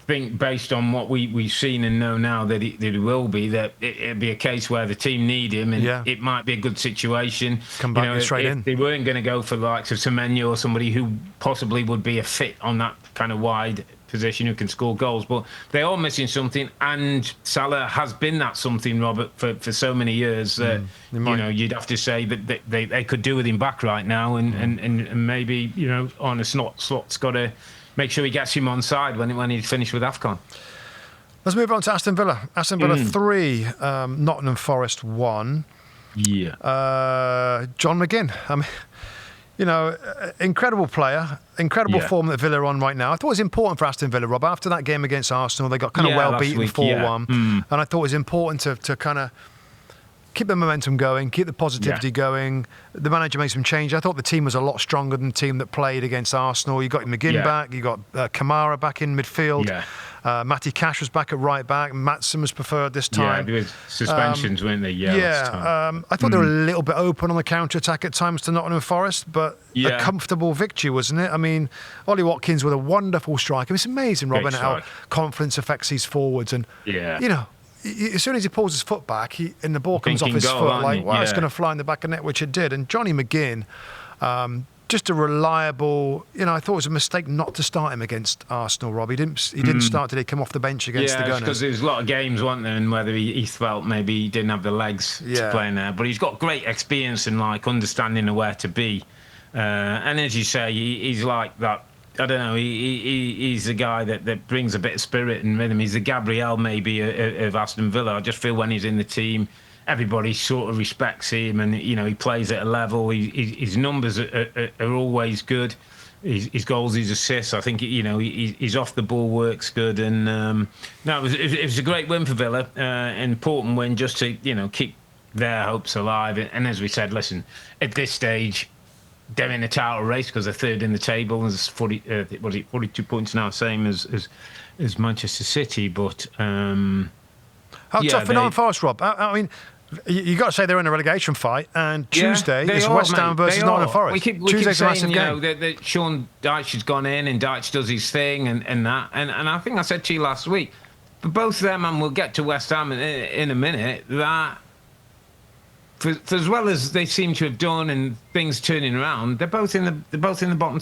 think, based on what we've seen and know now, that it will be, that it'd be a case where the team need him, and it might be a good situation. Come back straight in. They weren't going to go for the likes of Semenyo or somebody who possibly would be a fit on that kind of wide position who can score goals, but they are missing something, and Salah has been that something, Robert, for so many years that you know, you'd have to say that they could do with him back right now, and maybe, you know, Arne Slot's got to make sure he gets him on side when he's finished with AFCON. Let's move on to Aston Villa. Aston Villa 3, Nottingham Forest 1. Yeah. John McGinn. I mean, you know, incredible player, incredible form that Villa are on right now. I thought it was important for Aston Villa, Rob. After that game against Arsenal, they got kind of well beaten 4-1. And I thought it was important to kind of keep the momentum going, keep the positivity going. The manager made some change. I thought the team was a lot stronger than the team that played against Arsenal. You got McGinn back, you got Kamara back in midfield. Matty Cash was back at right back. Maatsen was preferred this time. Yeah, there was suspensions, weren't they? I thought they were a little bit open on the counter-attack at times to Nottingham Forest, but a comfortable victory, wasn't it? I mean, Ollie Watkins with a wonderful strike. It's amazing, Robin, how confidence affects these forwards. And, you know, as soon as he pulls his foot back and the ball comes off his foot, like, wow, it's going to fly in the back of the net, which it did. And Johnny McGinn, just a reliable, you know, I thought it was a mistake not to start him against Arsenal, Rob. He didn't start, did he come off the bench against the Gunners? because there's a lot of games, weren't there, and whether he felt maybe he didn't have the legs to play in there. But he's got great experience and, like, understanding of where to be. And as you say, he's like that. I don't know. He's a guy that brings a bit of spirit and rhythm. He's the Gabriel maybe of Aston Villa. I just feel when he's in the team, everybody sort of respects him, and, you know, he plays at a level. His numbers are always good. His goals, his assists. I think, you know, he's off the ball works good. And no, it was a great win for Villa, an important win just to, you know, keep their hopes alive. And as we said, listen, at this stage, they're in a title race because they're third in the table. There's 42 points now, same as Manchester City. But how tough for Nottingham Forest, Rob? I mean, you got to say they're in a relegation fight, and Tuesday is West Ham versus Nottingham Forest. Tuesday's a massive game. That Sean Dyche has gone in, and Dyche does his thing, and that. And I think I said to you last week, for both of them, and we'll get to West Ham in a minute, that for as well as they seem to have done and things turning around, they're both in the bottom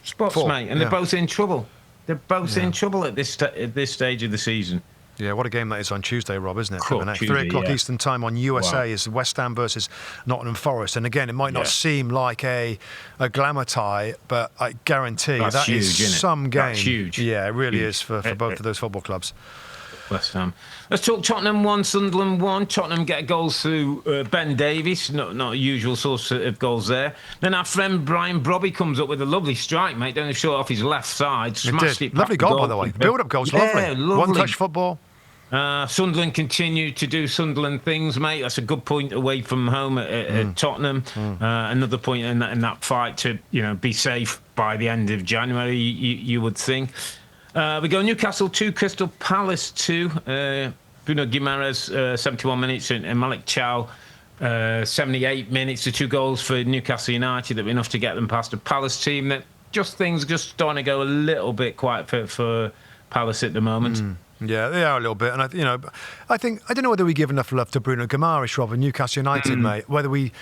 spots, mate, and they're both in trouble. They're both in trouble at this stage of the season. Yeah, what a game that is on Tuesday, Rob, isn't it? Cool, 3 o'clock Eastern time on USA is West Ham versus Nottingham Forest. And again, it might not seem like a glamour tie, but I guarantee that huge, is some game. That's huge. Yeah, it really is for both of those football clubs. West Ham. Let's talk Tottenham 1, Sunderland 1. Tottenham get goals through Ben Davies, not a usual source of goals there. Then our friend Brian Robbie comes up with a lovely strike, mate, down the short off his left side. Smashed it. Lovely goal, by the way. Build-up goal's lovely. One-touch football. Sunderland continue to do Sunderland things, mate. That's a good point away from home at Tottenham. Another point in that fight to be safe by the end of January, you would think. We go Newcastle 2, Crystal Palace 2. Bruno Guimaraes 71 minutes and Malik Chow 78 minutes. The 2 goals for Newcastle United that were enough to get them past a Palace team that things just starting to go a little bit quiet for Palace at the moment. Yeah, they are a little bit, and I think I don't know whether we give enough love to Bruno Guimaraes, Rob, and Newcastle United, mate. Whether we,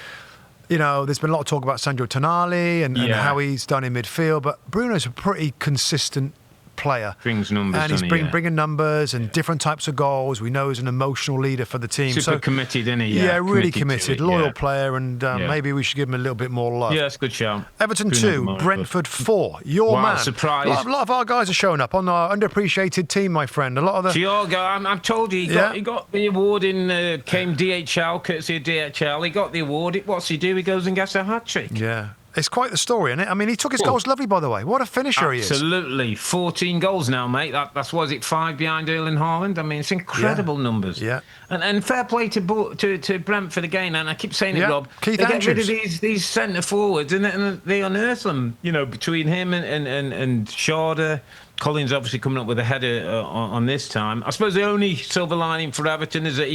there's been a lot of talk about Sandro Tonali and how he's done in midfield, but Bruno's a pretty consistent player. Brings numbers, and he's bringing numbers and different types of goals. We know he's an emotional leader for the team. Super committed, isn't he? Yeah, really committed, loyal player, and maybe we should give him a little bit more love. Yeah, that's a good shout. Everton 2, Brentford 4. Your man. Surprise. A lot of our guys are showing up on our underappreciated team, my friend. A lot of the... Thiago, I've told you, he got the award came DHL, courtesy of DHL. He got the award. What's he do? He goes and gets a hat-trick. Yeah. It's quite the story, isn't it? I mean, he took his goals lovely, by the way. What a finisher he is. Absolutely. 14 goals now, mate. That's what is it, 5 behind Earle Haaland? I mean, it's incredible numbers. Yeah. And fair play to Brentford again. And I keep saying it, Rob. Keith they Andrews. get rid of these centre forwards and they unearth them, between him and Schade. Collins obviously coming up with a header on this time. I suppose the only silver lining for Everton is that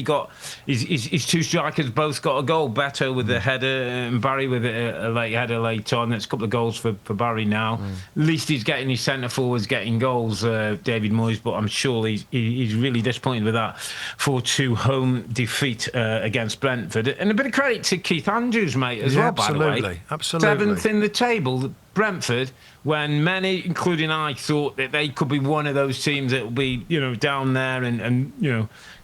his 2 strikers both got a goal. Beto with the header and Barry with a late header late on. That's a couple of goals for Barry now. At least he's getting his centre forwards getting goals, David Moyes, but I'm sure he's really disappointed with that 4-2 home defeat against Brentford. And a bit of credit to Keith Andrews, mate, as well, by the way. Absolutely. 7th in the table, Brentford, when many, including I, thought that they could be one of those teams that will be, down there and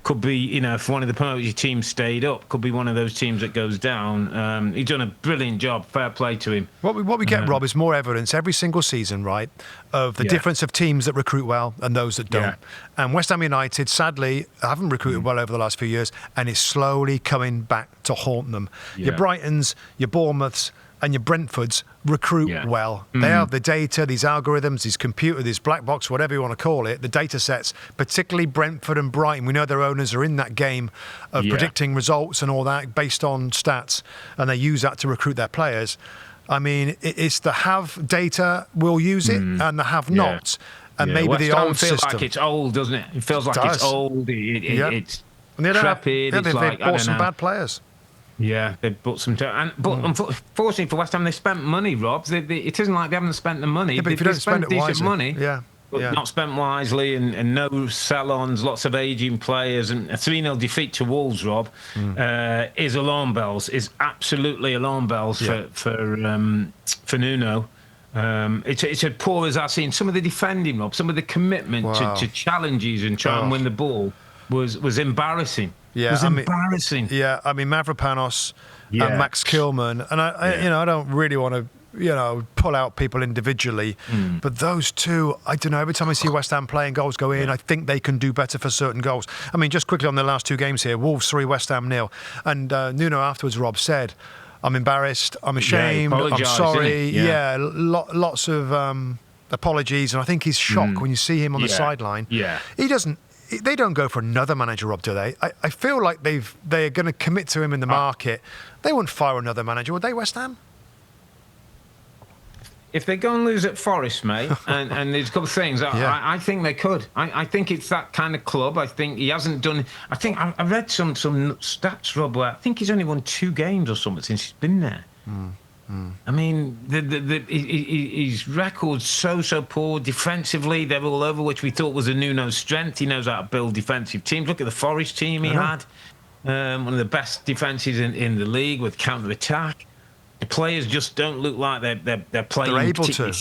could be, if one of the promoted teams stayed up, could be one of those teams that goes down. He's done a brilliant job. Fair play to him. What we get, Rob, is more evidence every single season, right, of the difference of teams that recruit well and those that don't. Yeah. And West Ham United, sadly, haven't recruited well over the last few years, and is slowly coming back to haunt them. Yeah. Your Brightons, your Bournemouths, and your Brentfords recruit well. They have the data, these algorithms, these computer, this black box, whatever you want to call it, the data sets, particularly Brentford and Brighton. We know their owners are in that game of predicting results and all that based on stats, and they use that to recruit their players. I mean, it's the have data will use it and the have not. And maybe West the Ham old feels system. Like it's old, doesn't it? It feels like it's old. It's decrepit. They've bought some bad players. Yeah, they've bought some... But unfortunately for West Ham, they spent money, Rob. It isn't like they haven't spent the money. Yeah, but if you don't spend it wisely. Money, but not spent wisely and no sell-ons, lots of ageing players. And a 3-0 defeat to Wolves, Rob, is alarm bells, is absolutely alarm bells for Nuno. It's as poor as I've seen. Some of the defending, Rob, some of the commitment to challenges and try and win the ball was embarrassing. Yeah, it was embarrassing. Yeah, I mean, Mavropanos and Max Kilman, and I don't really want to, pull out people individually, but those two, I don't know. Every time I see West Ham playing, goals go in, I think they can do better for certain goals. I mean, just quickly on the last 2 games here: Wolves 3, West Ham 0, and Nuno afterwards, Rob said, "I'm embarrassed. I'm ashamed. I'm sorry." Lots of apologies, and I think he's shocked when you see him on the sideline. Yeah, he doesn't. They don't go for another manager, Rob, do they? I feel like they're going to commit to him in the market. They wouldn't fire another manager, would they, West Ham? If they go and lose at Forest, mate, and there's a couple of things, I think they could. I think it's that kind of club. I think he hasn't done... I think I read some stats, Rob, where I think he's only won 2 games or something since he's been there. I mean, his record's so poor defensively. They're all over, which we thought was a Nuno's strength. He knows how to build defensive teams. Look at the Forest team he had. One of the best defences in the league with counter-attack. The players just don't look like they're playing. They're able to.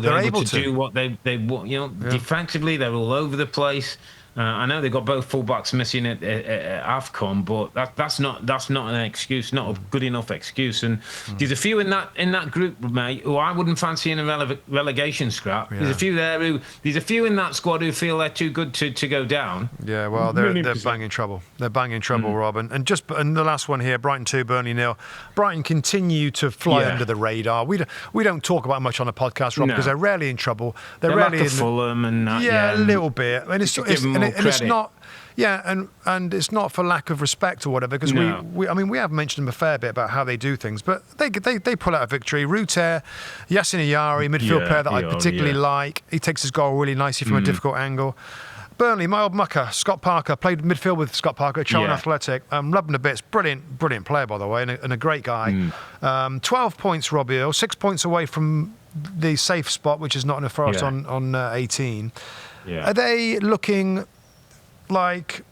They're able to do what they want. Defensively, they're all over the place. I know they've got both fullbacks missing at AFCON, but that's not an excuse, not a good enough excuse. And there's a few in that group, mate, who I wouldn't fancy in a relegation scrap. Yeah. There's a few in that squad who feel they're too good to go down. Yeah, well, they're banging trouble. They're banging trouble, Rob. And the last one here, Brighton 2, Burnley 0. Brighton continue to fly under the radar. We don't talk about much on a podcast, Rob, because they're rarely in trouble. They're rarely like Fulham and that. A little bit. And credit. It's not. Yeah, and it's not for lack of respect or whatever, because we have mentioned them a fair bit about how they do things, but they pull out a victory. Ruter, Yassin Ayari, midfield pair that I particularly like. He takes his goal really nicely from a difficult angle. Burnley, my old mucker, Scott Parker, played midfield with Scott Parker at Charlton Athletic. Loved him to bits. Brilliant player, by the way, and a great guy. 12 points, Robbie Earle, 6 points away from the safe spot, which is Nottingham Forest on 18. Yeah. Are they looking like...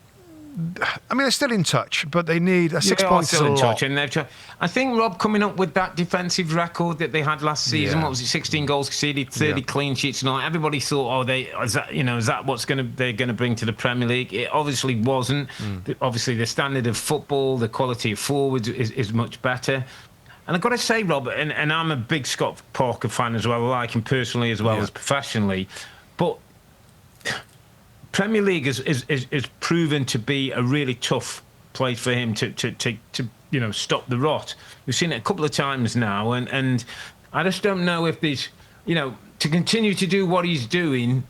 I mean, they're still in touch, but they need 6 points. Still in touch, and I think Rob coming up with that defensive record that they had last season. What was it? 16 goals conceded, 30 clean sheets, and all. Everybody thought, is that what's they're going to bring to the Premier League? It obviously wasn't. Obviously, the standard of football, the quality of forwards is much better. And I've got to say, Rob, and I'm a big Scott Parker fan as well. I like him personally as well as professionally, but Premier League is proven to be a really tough place for him to stop the rot. We've seen it a couple of times now, and I just don't know if there's, to continue to do what he's doing,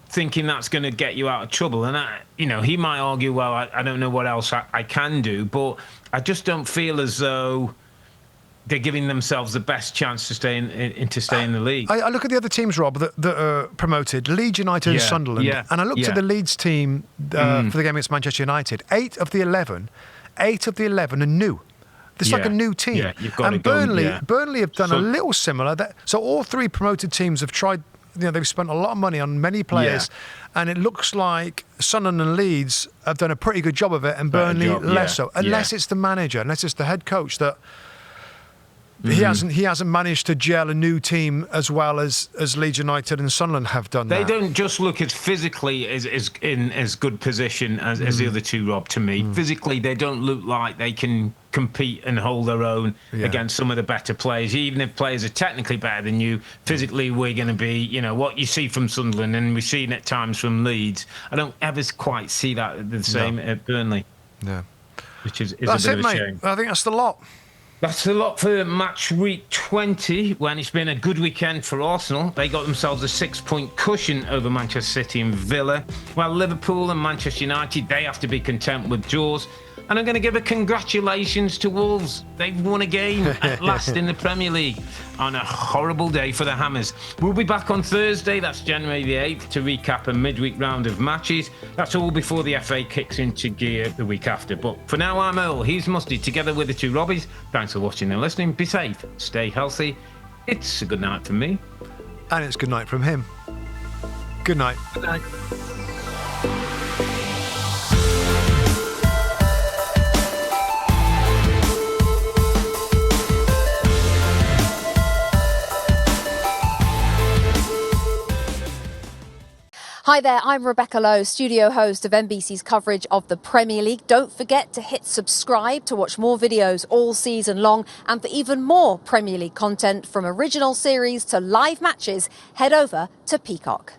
thinking that's going to get you out of trouble. And he might argue, well, I don't know what else I can do, but I just don't feel as though they're giving themselves the best chance to stay in the league. I look at the other teams, Rob, that are promoted, Leeds United and Sunderland, and I looked at the Leeds team for the game against Manchester United. 8 of the 11 are new. It's like a new team. Yeah, you've got and Burnley have done a little similar. So all 3 promoted teams have tried. They've spent a lot of money on many players, and it looks like Sunderland and Leeds have done a pretty good job of it, and Burnley less so. Unless it's the manager, unless it's the head coach that. He hasn't managed to gel a new team as well as Leeds United and Sunderland have done. They don't just look as physically as in as good position as the other two, Rob, to me. Physically, they don't look like they can compete and hold their own against some of the better players. Even if players are technically better than you, physically we're going to be, what you see from Sunderland and we've seen at times from Leeds. I don't ever quite see that the same at Burnley. Yeah. Which is a bit of a shame. I think that's the lot. That's a lot for match week 20, when it's been a good weekend for Arsenal. They got themselves a 6-point cushion over Manchester City and Villa. While Liverpool and Manchester United, they have to be content with draws. And I'm going to give a congratulations to Wolves. They've won a game at last in the Premier League on a horrible day for the Hammers. We'll be back on Thursday, that's January the 8th, to recap a midweek round of matches. That's all before the FA kicks into gear the week after. But for now, I'm Earle, he's Mustoe, together with the two Robbies. Thanks for watching and listening. Be safe, stay healthy. It's a good night from me. And it's good night from him. Good night. Good night. Hi there, I'm Rebecca Lowe, studio host of NBC's coverage of the Premier League. Don't forget to hit subscribe to watch more videos all season long. And for even more Premier League content, from original series to live matches, head over to Peacock.